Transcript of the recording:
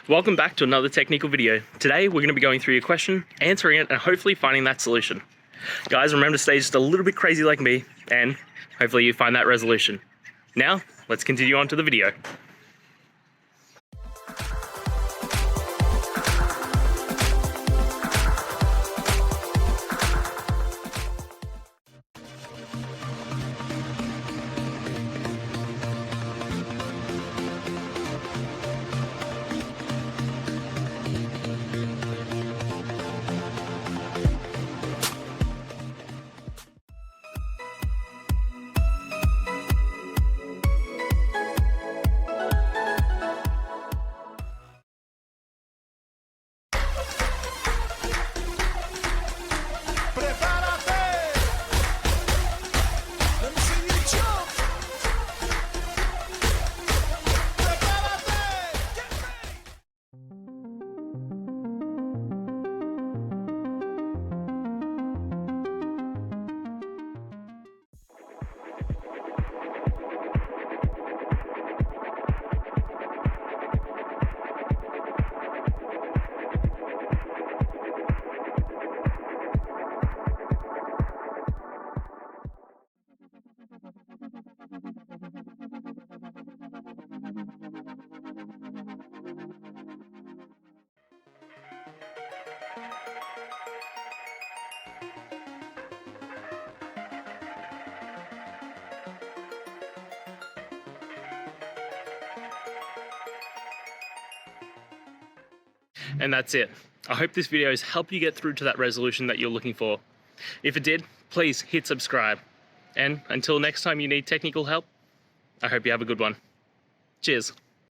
Welcome back to another technical video. Today we're going to be going through your question, answering it, and hopefully finding that solution. Guys, remember to stay just a little bit crazy like me, and hopefully you find that resolution. Now, let's continue on to the video. And that's it. I hope this video has helped you get through to that resolution that you're looking for. If it did, please hit subscribe. And until next time you need technical help, I hope you have a good one. Cheers.